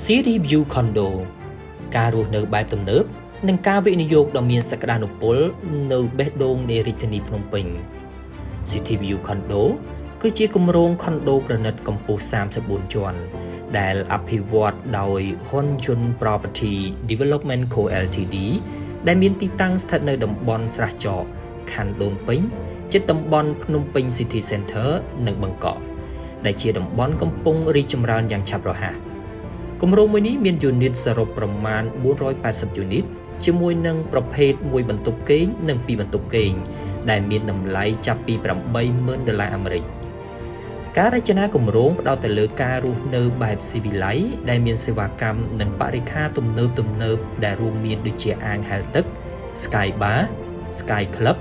City View Condo ការរស់នៅបែបទំនើបនិងការវិនិយោគដ៏មានសក្តានុពលនៅបេះដូងនៃរាជធានីភ្នំពេញ City View Condo គឺជាគម្រោងខុនដូប្រណិតកម្ពស់34ជាន់ដែលអភិវឌ្ឍដោយ Hyunjun Property Development Co Ltd ដែលមានទីតាំងស្ថិតនៅតំបន់ស្រះចកខណ្ឌដូនពេញជិតតំបន់ភ្នំពេញ City Center និងបឹងកក់ដែលជាតំបន់កំពុងរីកចម្រើនយ៉ាងឆាប់រហ័សគម្រោងមួយនេះមានយូនីតសរុបប្រមាណ480យូនីតជាមួយនឹងប្រភេទ1បន្ទប់គេងនិង2បន្ទប់គេងដែលមានតម្លៃចាប់ពី$80,000 អាមេរិកការរចនាគម្រោងផ្ដោតទៅលើការរស់នៅបែបស៊ីវិល័យដែលមានសេវាកម្មនិងបរិក្ខារទំនើបដែលរួមមានដូចជាអាងហែលទឹក Sky Bar Sky Club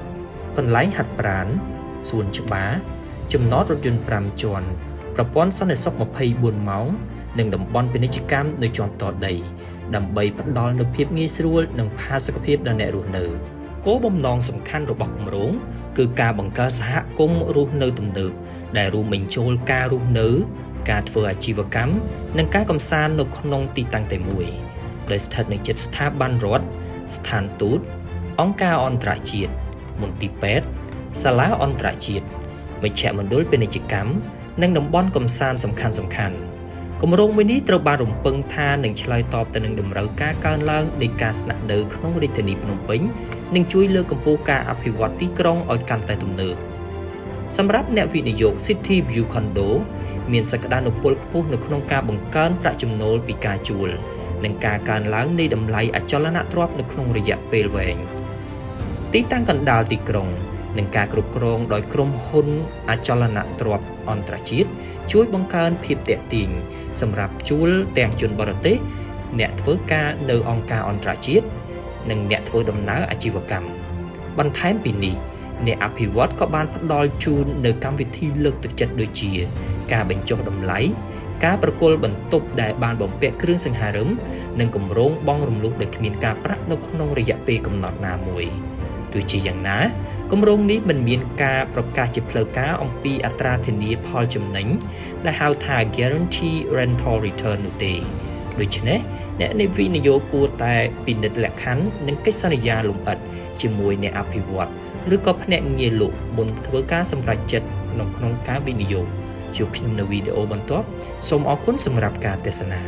កន្លែងហាត់ប្រាណសួនច្បារចំណតរថយន្ត5ជាន់ប្រព័ន្ធសន្តិសុខ24ម៉ោងនិងតំបន់ពាណិជ្ជកម្មនៅជាន់ផ្ទាល់ដីដើម្បីផ្ដល់នូវភាពងាយស្រួលនិងផាសុកភាពដល់អ្នករស់នៅគោលបំណងសំខាន់របស់គម្រោងគឺការបង្កើតសហគមន៍រស់នៅទំនើបដែលរួមបញ្ចូលការរស់នៅការធ្វើអាជីវកម្មនិងការកម្សាន្តនៅក្នុងទីតាំងតែមួយដែលស្ថិតនៅជិតស្ថាប័នរដ្ឋស្ថានទូតអង្គការអន្តរជាតិមន្ទីរពេទ្យសាលាអន្តរជាតិមជ្ឈមណ្ឌលពាណិជ្ជកម្មនិងតំបន់កម្សាន្តសំខាន់ៗគម្រោងមួយនេះត្រូវបានរំពឹងថានឹងឆ្លើយតបទៅនឹងតម្រូវការកើនឡើងនៃការស្នាក់នៅក្នុងរាជធានីភ្នំពេញនិងជួយលើកកម្ពស់ការអភិវឌ្ឍទីក្រុងឲ្យកាន់តែទំនើបសម្រាប់អ្នកវិនិយោគ City View Condo មានសក្តានុពលខ្ពស់នៅក្នុងការបង្កើនប្រាក់ចំណូលពីការជួលនិងការកើនឡើងនៃតម្លៃអចលនទ្រព្យនៅក្នុងរយៈពេលវែងទីតាំងកណ្ដាលទីក្រុងនិងការគ្រប់គ្រងដោយក្រុមហ៊ុនអចលនទ្រព្យអន្តរជាតិជួយបង្កើនភាពទាក់ទាញសម្រាប់ជួលទាំងជនបរទេសអ្នកធ្វើការនៅអង្គការអន្តរជាតិនិងអ្នកធ្វើដំណើរអាជីវកម្មបន្ថែមពីនេះអ្នកអភិវឌ្ឍក៏បានផ្ដល់ជូននៅកម្មវិធីលើកទឹកចិត្តដូចជាការបញ្ចុះតម្លៃការប្រគល់បន្ទប់ដែលបានបំពាក់គ្រឿងសង្ហារិមនិងគម្រោងបង់រំលោះដែលគ្មានការប្រាក់នៅក្នុងរយៈពេលកំណត់ណាមួយទោះជាយ៉ាងណាគម្រោងនេះមិនមានការប្រកាសជាផ្លូវការអំពីអត្រាធានាផលចំណេញដែលហៅថា Guarantee Rental Return នោះទេដូច្នេះអ្នកវិនិយោគគួរតែពិនិត្យលក្ខខណ្ឌនិងកិច្ចសន្យាលម្អិតជាមួយអ្នកអភិវឌ្ឍឬក៏ភ្នាក់ងារលក់មុនធ្វើការសម្រេចចិត្តក្នុងការវិនិយោគជួបខ្ញុំនៅវីដេអូបន្ទាប់សូមអរគុណសម្រាប់ការទស្សនា